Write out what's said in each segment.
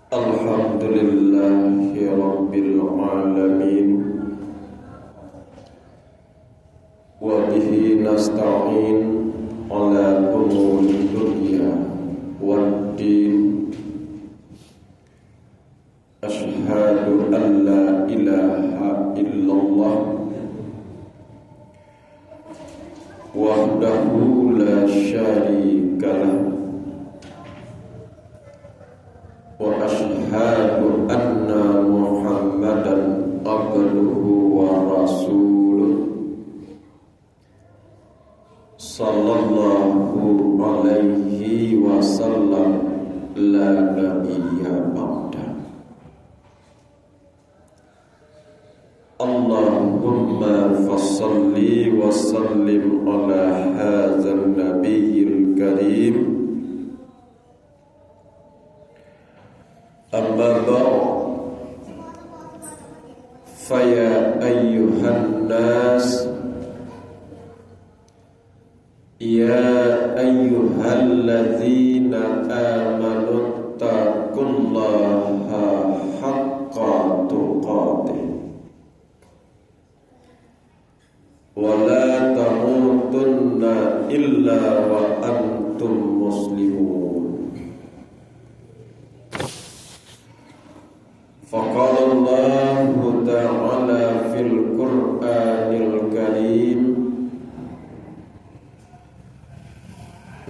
Alhamdulillahi Rabbil Alamin. Wa bihi nasta'in ala umuri dunya waddin. Ashhadu an la ilaha illallah wahdahu la syarika lahu wa ashhadu anna Muhammadan abduhu wa rasuluh sallallahu alaihi wasallam la nabiyya ba'da. Allahumma fassalli wa sallim ala hadzal nabiyil karim. Amma ba'd, faya ayyuhan nas, ya ayyuhalladzina amanu taqullaha haqqa tuqatih wa la tamutunna illa wa antum muslimun. Faqala Allahu ta'ala fil Qur'anil Karim,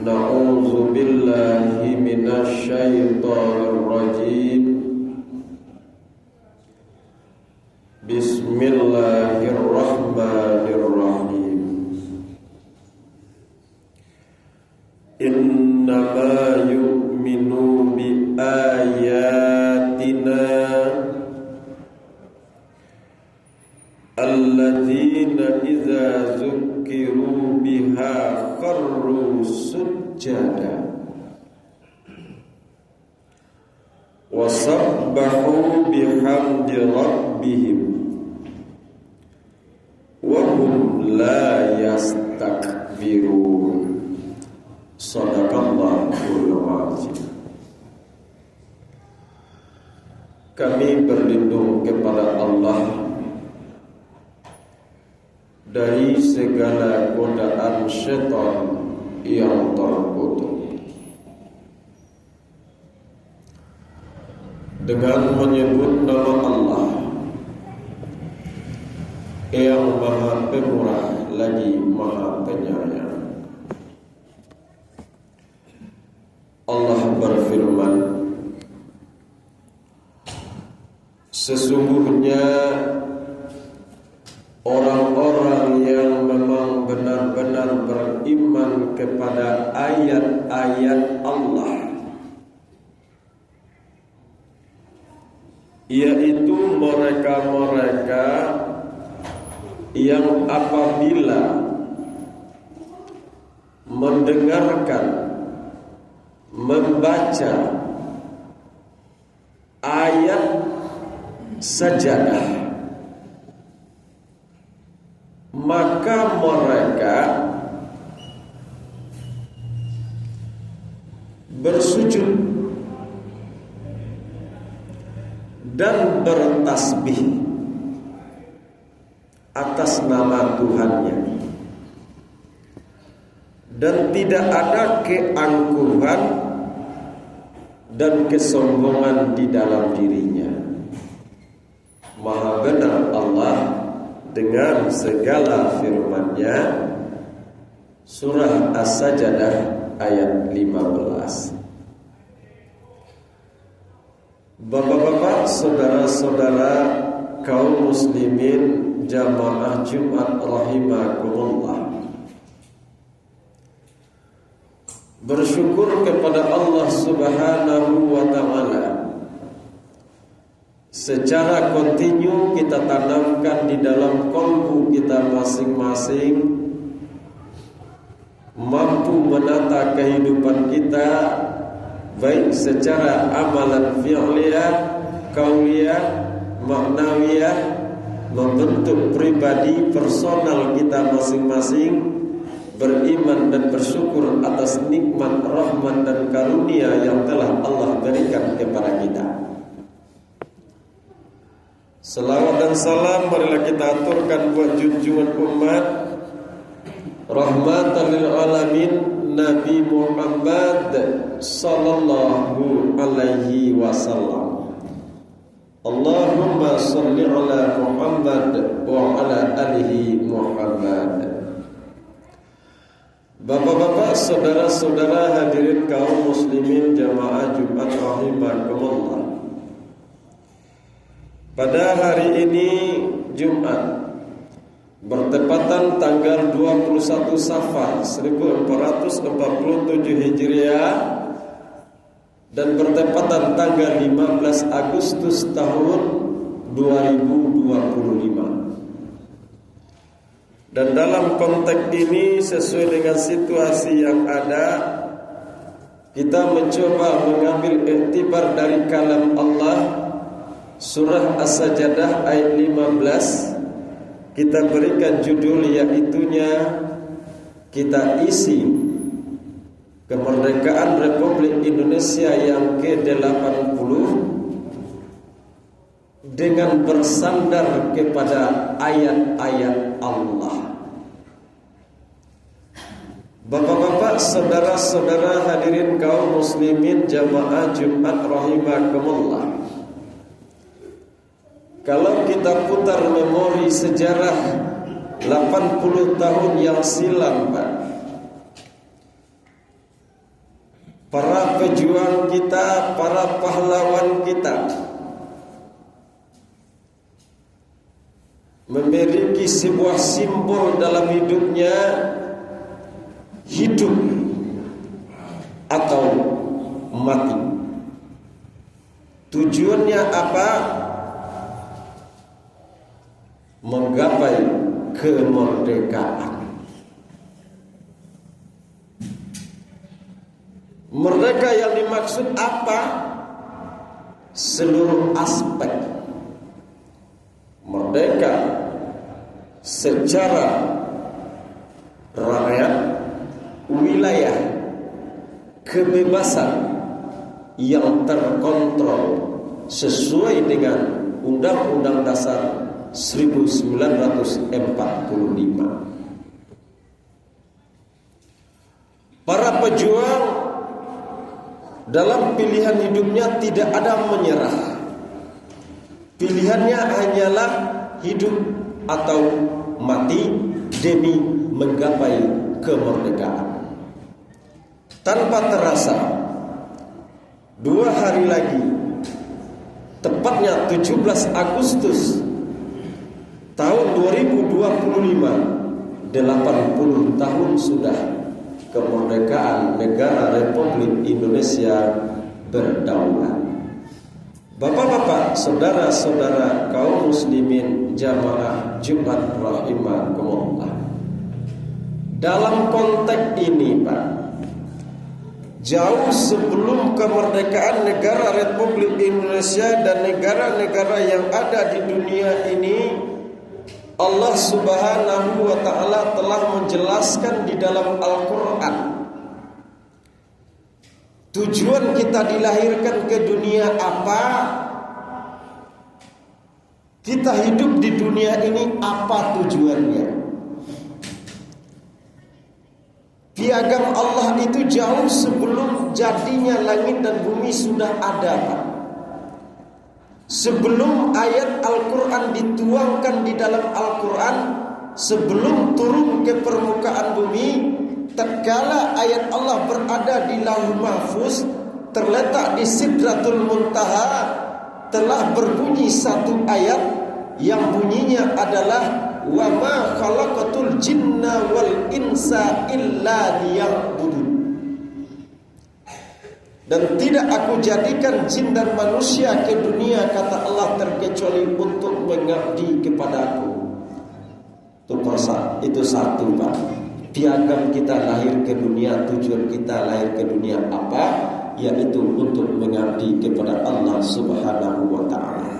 na'udzu billahi minasy syaithanir rajim. Bismillahirrahmanirrahim. innama yu'minu bi ayatina alladzina idza zukkiru biha kharru sujjada wa sabbahu bihamdi rabbihim wa hum la yastakbirun. Shadaqallahul azim. Kami berlindung kepada Allah dari segala godaan syaitan yang terkutuk, dengan menyebut nama Allah yang Maha Pemurah lagi Maha Penyayang. Allah berfirman, sesungguhnya orang-orang yang memang benar-benar beriman kepada ayat-ayat Allah, yaitu mereka-mereka yang apabila mendengarkan, membaca ayat sajadah, maka mereka bersujud dan bertasbih atas nama Tuhannya, dan tidak ada keangkuhan dan kesombongan di dalam dirinya. Maha benar Allah dengan segala firman-Nya. Surah As-Sajdah ayat 15. Bapak-bapak, saudara-saudara kaum muslimin jamaah Jumat rahimakumullah, bersyukur kepada Allah Subhanahu wa ta'ala, secara kontinu kita tanamkan di dalam kolbu kita masing-masing, mampu menata kehidupan kita baik secara amalan fi'liyah, qauliyah, maknawiyah, membentuk pribadi personal kita masing-masing, beriman dan bersyukur atas nikmat, rahmat dan karunia yang telah Allah berikan kepada kita. Salawat dan salam marilah kita aturkan buat junjungan umat, rahmatan lil alamin, Nabi Muhammad sallallahu alaihi wasallam. Allahumma salli ala Muhammad wa ala alihi Muhammad. Bapak-bapak, saudara-saudara hadirin kaum muslimin jamaah Jumat rahimakumullah. Pada hari ini Jumat, bertepatan tanggal 21 Safar 1447 Hijriah dan bertepatan tanggal 15 Agustus tahun 2025. Dan dalam konteks ini, sesuai dengan situasi yang ada, kita mencoba mengambil iktibar dari kalam Allah, surah As-Sajdah ayat 15. Kita berikan judul yaitunya, kita isi kemerdekaan Republik Indonesia yang ke-80 dengan bersandar kepada ayat-ayat Allah. Bapak-bapak, saudara-saudara hadirin kaum muslimin jamaah Jumat rahimakumullah. Kalau kita putar memori sejarah 80 tahun yang silam, Pak, para pejuang kita, para pahlawan kita memiliki sebuah simbol dalam hidupnya, hidup atau mati. Tujuannya apa? Menggapai kemerdekaan. Merdeka yang dimaksud apa? Seluruh aspek. Merdeka secara rakyat, wilayah, kebebasan yang terkontrol sesuai dengan Undang-Undang Dasar 1945. Para pejuang dalam pilihan hidupnya tidak ada menyerah. Pilihannya hanyalah hidup atau mati demi menggapai kemerdekaan. Tanpa terasa, 2 hari lagi, tepatnya 17 Agustus tahun 2025, 80 tahun sudah kemerdekaan negara Republik Indonesia berdaulat. Bapak-bapak, saudara-saudara kaum muslimin jamaah Jumat rahimakumullah. Dalam konteks ini, Pak, jauh sebelum kemerdekaan negara Republik Indonesia dan negara-negara yang ada di dunia ini, Allah Subhanahu wa ta'ala telah menjelaskan di dalam Al-Quran tujuan kita dilahirkan ke dunia apa? Kita hidup di dunia ini apa tujuannya? Piagam Allah itu jauh sebelum jadinya langit dan bumi sudah ada, Pak. Sebelum ayat Al-Quran dituangkan di dalam Al-Quran, sebelum turun ke permukaan bumi, tatkala ayat Allah berada di Lauhul Mahfuz, terletak di Sidratul Muntaha, telah berbunyi satu ayat yang bunyinya adalah wa ma khalaqatul jinna wal insa illa liya'budun. Dan tidak aku jadikan jin dan manusia ke dunia, kata Allah, terkecuali untuk mengabdi kepadaku. Itu satu, Pak. Piagam kita lahir ke dunia, tujuan kita lahir ke dunia apa? Yaitu untuk mengabdi kepada Allah Subhanahu wa ta'ala.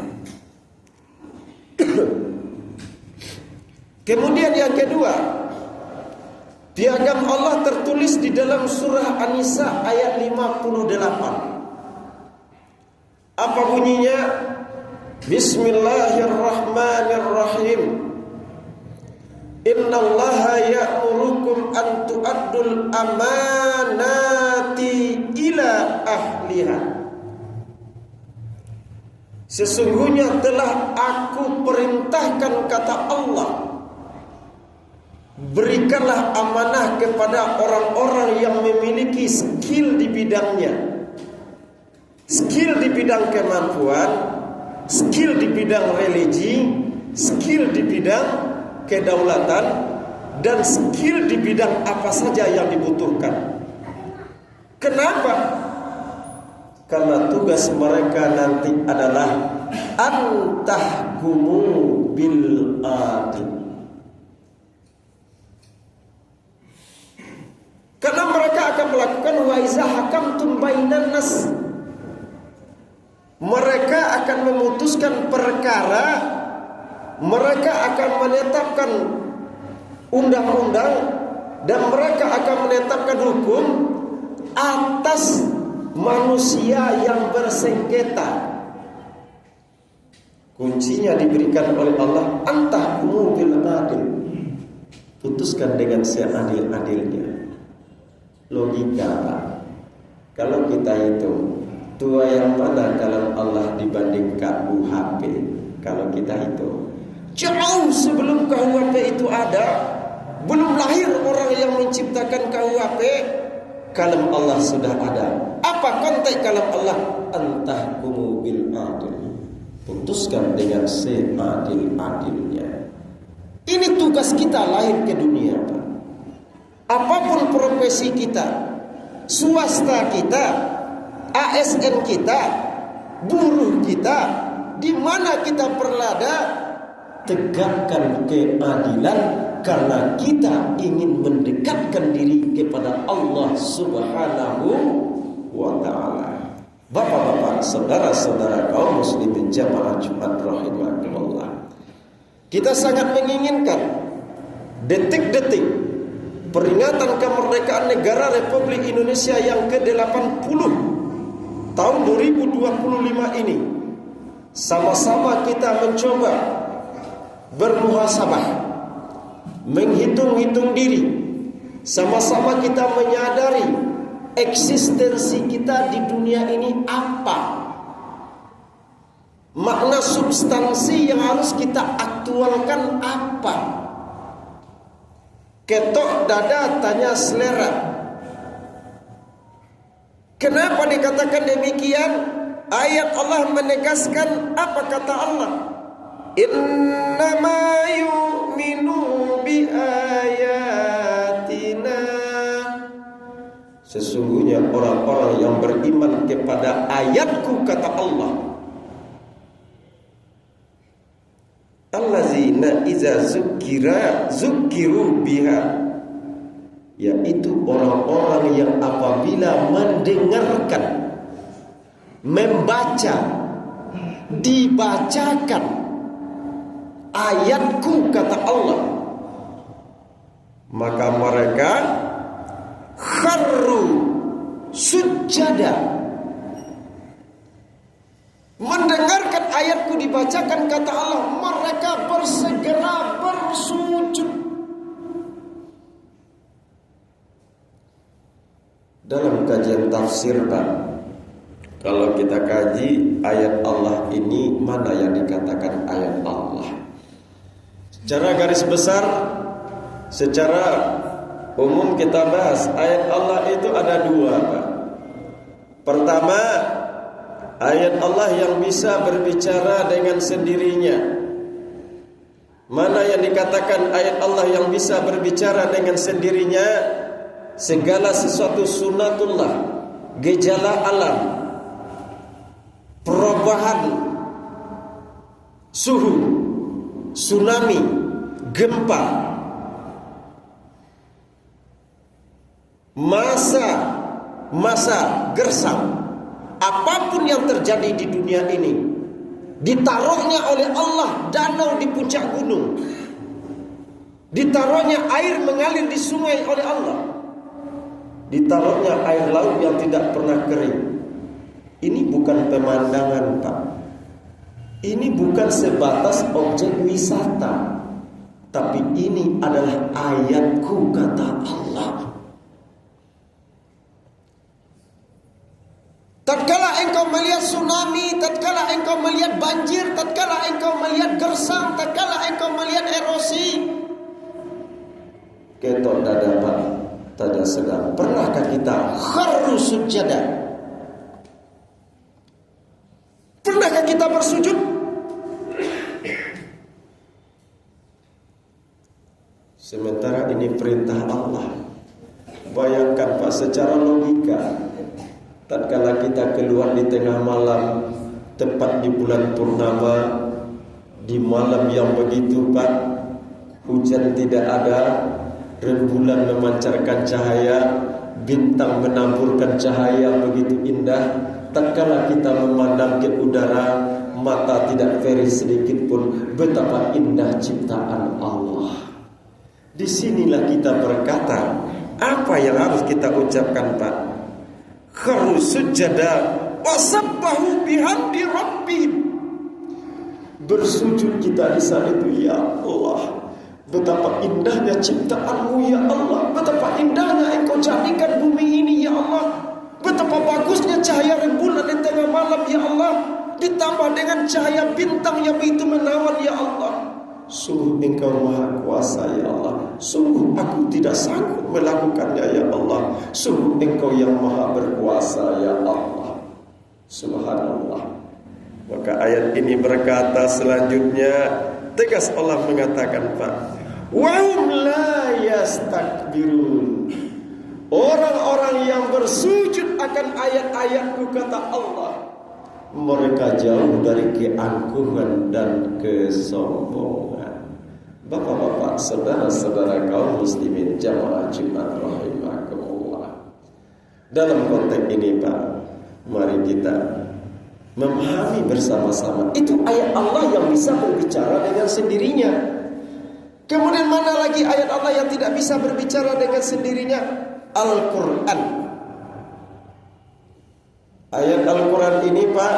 Kemudian yang kedua, piagam Allah tertulis di dalam surah An-Nisa ayat 58. Apa bunyinya? Bismillahirrahmanirrahim. Innallaha ya'murukum an tu'addul amanati ila ahliha. Sesungguhnya telah aku perintahkan, kata Allah, berikanlah amanah kepada orang-orang yang memiliki skill di bidangnya. Skill di bidang kemampuan, skill di bidang religi, skill di bidang kedaulatan, dan skill di bidang apa saja yang dibutuhkan. Kenapa? Karena tugas mereka nanti adalah antahkumu bil adil. Karena mereka akan melakukan wa iza hakamtum bainan nas. Mereka akan memutuskan perkara, mereka akan menetapkan undang-undang, dan mereka akan menetapkan hukum atas manusia yang bersengketa. Kuncinya diberikan oleh Allah, antahkumu bil adil. Putuskan dengan seadil-adilnya. Logika, Pak. Kalau kita hitung, tua yang mana dalam Allah dibanding KUHP? Kalau kita hitung, jauh sebelum KUHP itu ada, belum lahir orang yang menciptakan KUHP, kalam Allah sudah ada. Apa konteks kalam Allah? Antahkumu bil adil. Putuskan dengan seadil-adilnya. Ini tugas kita lahir ke dunia, Pak. Apapun profesi kita, swasta kita, ASN kita, buruh kita, di mana kita berlada, tegakkan keadilan karena kita ingin mendekatkan diri kepada Allah Subhanahu wa ta'ala. Bapak-bapak, saudara-saudara kaum muslimin jamaah Jumat rahimakumullah, kita sangat menginginkan detik-detik peringatan kemerdekaan negara Republik Indonesia yang ke-80 tahun 2025 ini, sama-sama kita mencoba bermuhasabah, menghitung-hitung diri, sama-sama kita menyadari eksistensi kita di dunia ini apa, makna substansi yang harus kita aktualkan apa. Ketok dada tanya selera. Kenapa dikatakan demikian? Ayat Allah menegaskan, apa kata Allah? Innama yu'minu bi ayatina. Sesungguhnya orang-orang yang beriman kepada ayatku, kata Allah, allazina iza zukiru biha, yaitu orang-orang yang apabila mendengarkan, membaca, dibacakan ayatku, kata Allah, maka mereka kharru sujada. Mendengarkan ayatku dibacakan, kata Allah, mereka bersegera bersujud. Dalam kajian tafsir, Pak, kalau kita kaji ayat Allah ini, mana yang dikatakan ayat Allah? Secara garis besar, secara umum kita bahas, ayat Allah itu ada dua, Pak. Pertama, ayat Allah yang bisa berbicara dengan sendirinya. Mana yang dikatakan ayat Allah yang bisa berbicara dengan sendirinya? Segala sesuatu sunatullah, gejala alam, perubahan suhu, tsunami, gempa, masa gersang, apapun yang terjadi di dunia ini, ditaruhnya oleh Allah danau di puncak gunung, ditaruhnya air mengalir di sungai oleh Allah, ditaruhnya air laut yang tidak pernah kering. Ini bukan pemandangan, Pak. Ini bukan sebatas objek wisata, tapi ini adalah ayatku, kata Allah. Tatkala engkau melihat tsunami, tatkala engkau melihat banjir, tatkala engkau melihat gersang, tatkala engkau melihat erosi, ketok dada, Pak, tanda sedang. Pernahkah kita kharru sujada? Pernahkah kita bersujud? Sementara ini perintah Allah. Bayangkan, Pak, secara logika, tatkala kita keluar di tengah malam, tepat di bulan purnama, di malam yang begitu, Pak, hujan tidak ada, rembulan memancarkan cahaya, bintang menaburkan cahaya begitu indah. Tatkala kita memandang ke udara, mata tidak ferih sedikit pun, betapa indah ciptaan Allah. Disinilah kita berkata, apa yang harus kita ucapkan, Pak? Kharru sujada wasabbahu bihamdi rabbihim. Bersujud kita di saat itu, ya Allah, betapa indahnya ciptaanmu, ya Allah, betapa indahnya engkau jadikan bumi ini, ya Allah, betapa bagusnya cahaya rembulan di tengah malam, ya Allah, ditambah dengan cahaya bintang yang begitu menawan, ya Allah. Sungguh engkau maha kuasa, ya Allah. Sungguh aku tidak sanggup melakukannya, ya Allah. Sungguh engkau yang maha berkuasa, ya Allah. Subhanallah. Maka ayat ini berkata selanjutnya, tegas Allah mengatakan, Pak, wa hum la yastakbirun. Orang-orang yang bersujud akan ayat-ayatku, kata Allah, mereka jauh dari keangkuhan dan kesombongan. Bapak-bapak, saudara-saudara kaum muslimin jamaah Jumat rahimakumullah. Dalam konteks ini Pak, mari kita memahami bersama-sama. Itu ayat Allah yang bisa berbicara dengan sendirinya. Kemudian mana lagi ayat Allah yang tidak bisa berbicara dengan sendirinya? Al-Quran. Ayat Al-Quran ini Pak,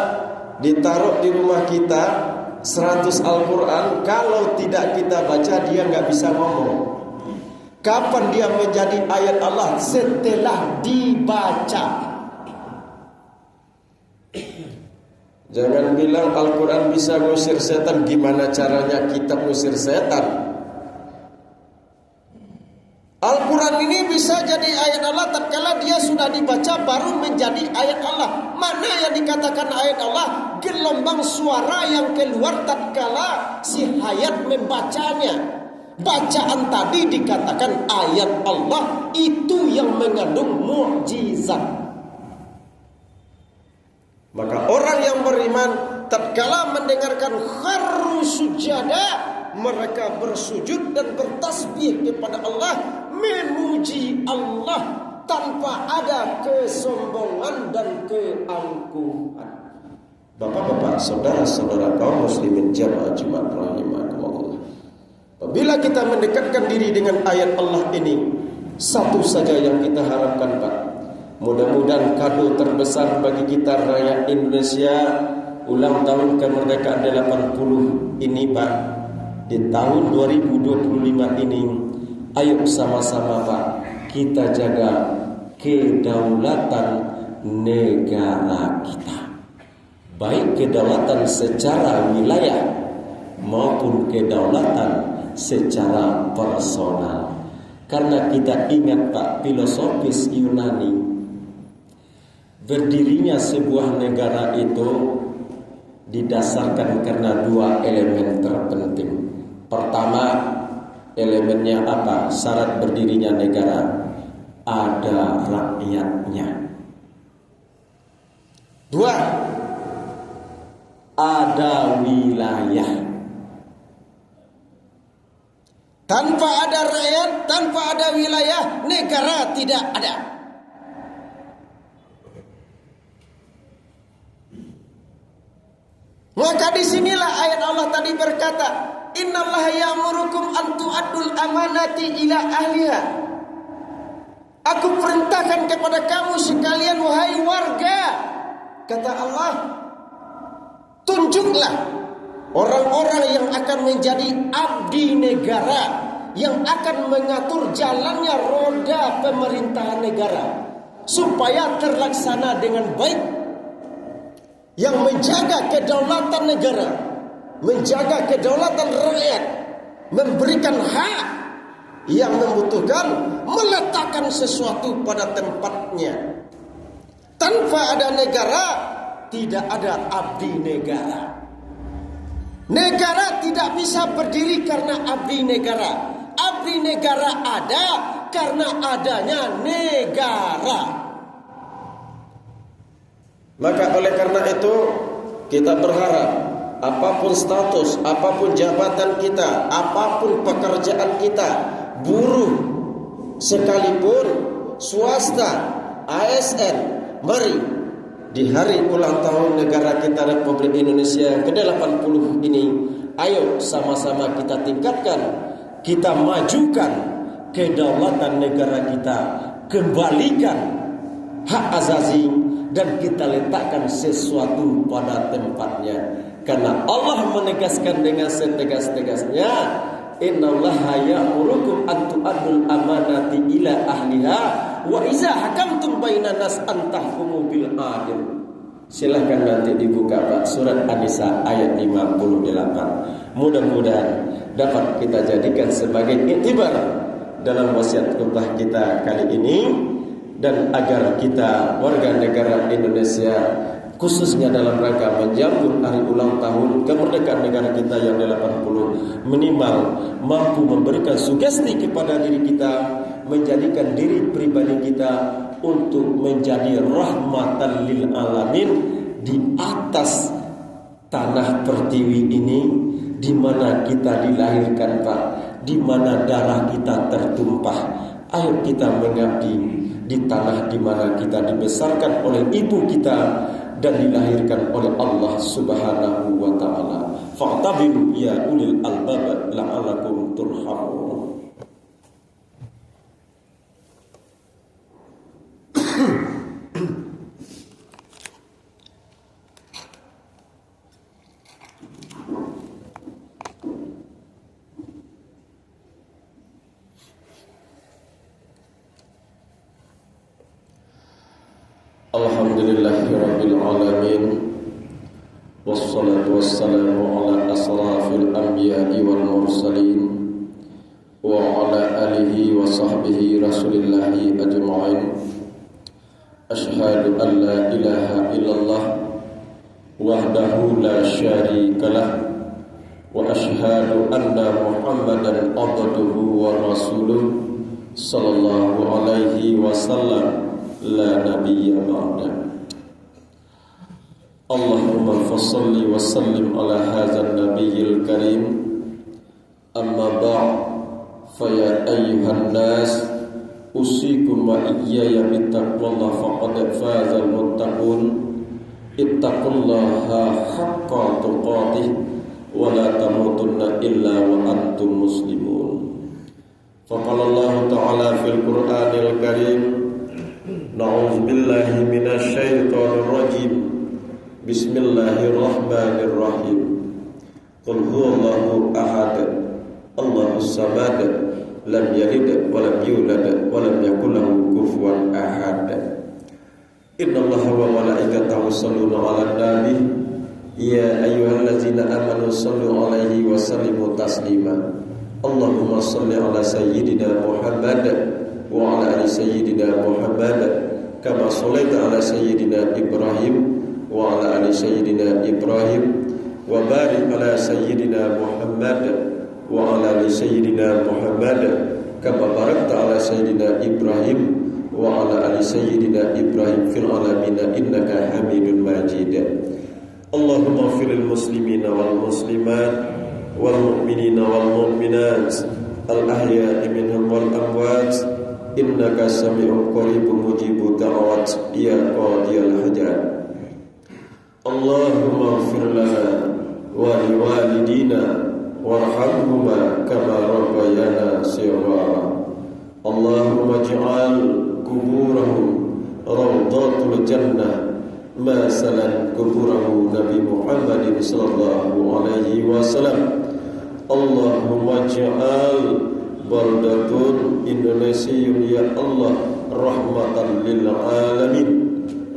ditaruh di rumah kita 100 Al-Quran. Kalau tidak kita baca, dia nggak bisa ngomong. Kapan dia menjadi ayat Allah? Setelah dibaca. Jangan bilang Al-Quran bisa ngusir setan. Gimana caranya kita ngusir setan? Al-Quran ini bisa jadi ayat Allah tatkala dia sudah dibaca baru menjadi ayat Allah. Mana yang dikatakan ayat Allah? Gelombang suara yang keluar tatkala si hayat membacanya. Bacaan tadi dikatakan ayat Allah, itu yang mengandung mukjizat. Maka orang yang beriman tatkala mendengarkan kharru sujada, mereka bersujud dan bertasbih kepada Allah, memuji Allah tanpa ada kesombongan dan keangkuhan. Bapak-bapak, saudara-saudara kaum muslimin jamaah Jumat rahimakumullah. Apabila kita mendekatkan diri dengan ayat Allah ini, satu saja yang kita harapkan Pak. Mudah-mudahan kado terbesar bagi kita rakyat Indonesia ulang tahun kemerdekaan 80 ini Pak, di tahun 2025 ini, ayo sama-sama Pak, kita jaga kedaulatan negara kita. Baik kedaulatan secara wilayah maupun kedaulatan secara personal. Karena kita ingat Pak, filosofis Yunani, berdirinya sebuah negara itu didasarkan karena dua elemen terpenting. Pertama, elemennya apa? Syarat berdirinya negara, ada rakyatnya. Dua, ada wilayah. Tanpa ada rakyat, tanpa ada wilayah, negara tidak ada. Maka disinilah ayat Allah tadi berkata, Innallaha ya'murukum an tu'addul amanati ila ahliha. Aku perintahkan kepada kamu sekalian wahai warga, kata Allah, tunjuklah orang-orang yang akan menjadi abdi negara, yang akan mengatur jalannya roda pemerintahan negara supaya terlaksana dengan baik, yang menjaga kedaulatan negara, menjaga kedaulatan rakyat, memberikan hak yang membutuhkan, meletakkan sesuatu pada tempatnya. Tanpa ada negara, tidak ada abdi negara. Negara tidak bisa berdiri karena abdi negara. Abdi negara ada karena adanya negara. Maka oleh karena itu kita berharap apapun status, apapun jabatan kita, apapun pekerjaan kita, buruh sekalipun, swasta, ASN, mari di hari ulang tahun negara kita Republik Indonesia ke-80 ini, ayo sama-sama kita tingkatkan, kita majukan kedaulatan negara kita, kembalikan hak azazi, dan kita letakkan sesuatu pada tempatnya. Karena Allah menegaskan dengan setegas-tegasnya, Innallaha ya'murukum an tu'addul amanati ila ahliha wa iza hakamtum bainan nas an tahkumu bil adil. Silahkan nanti dibuka Pak, surat An-Nisa ayat 58. Mudah-mudahan dapat kita jadikan sebagai iktibar dalam wasiat khutbah kita kali ini, dan agar kita warga negara Indonesia khususnya dalam rangka menyambut hari ulang tahun kemerdekaan negara kita yang ke-80, minimal mampu memberikan sugesti kepada diri kita, menjadikan diri pribadi kita untuk menjadi rahmatan lil alamin di atas tanah pertiwi ini, di mana kita dilahirkan, Pak, di mana darah kita tertumpah. Ayo kita mengabdi di tanah di mana kita dibesarkan oleh ibu kita dan dilahirkan oleh Allah Subhanahu wa taala. Fa'tabiru ya ulil albab la'allakum turhamun. Alhamdulillahirabbil alamin wassalatu wassalamu ala asrafil anbiya'i wal mursalin wa ala alihi wa sahbihi rasulillahi ajma'in. Ashhadu an la ilaha illallah wahdahu la syarikalah wa ashhadu anna Muhammadan abduhu wa rasuluh sallallahu alaihi wasallam la nabiyya ba'da. Allahumma fassalli wa sallim ala hadzal nabiyil karim. Amma ba'd, fa ya ayyuhan nas usikum wa iyaya bittaqwallah faqad fazal muttaqun. Ittaqullaha haqqa tuqatih wa la tamutunna illa wa antum muslimun. Faqala Allah ta'ala fil Qur'anil karim, na'udzu billahi minasy syaithanir rajim. Bismillahirrahmanirrahim. Qul huwallahu ahad, Allahus samad, lam yalid wa lam yulad wa lam yakul lahu kufuwan ahad. Innallaha wa malaikatahu yusholluna 'alan nabi ya ayyuhallazina amanu shallu 'alaihi wa sallimu taslima. Allahumma shalli 'ala sayyidina Muhammad wa 'ala ali sayyidina Muhammad kama shallaita 'ala sayyidina Ibrahim wa 'ala ali sayyidina Ibrahim wa barik 'ala sayyidina Muhammad wa 'ala ali sayyidina Muhammad kama barakta 'ala sayyidina Ibrahim wa 'ala ali sayyidina Ibrahim fil 'alamin innaka Hamidum Majid. Allahumma ighfirlil muslimina wal muslimat wal mu'minina wal mu'minat al ahya'i minhum wal amwat innaka sami'un qaribun mujibud da'awat ya qadiyal hajat. Allahumma ighfir lana wa liwalidina warhamhuma kama rabbayana shighara. Allahumma ij'al kuburahum rawdatul jannah masalan kuburahu Nabi Muhammadin sallallahu alaihi wasallam. Allahumma ij'al baldatun Indonesiun ya Allah rahmatan lil alamin.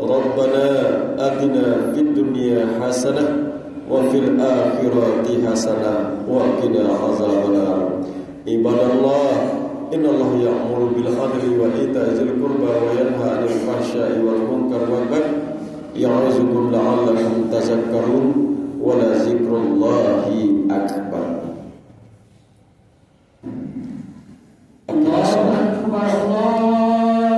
Rabbana atina fid dunya hasanah wa fil akhirati hasanah wa qina azabannar. Ibadallah, innallaha ya'muru bil 'adli wa ita'i dzil qurba wa yanha 'anil fahsya'i wal munkar wal baghi ya'izukum la'allakum tadhakkarun wa la dzikrullahi akbar.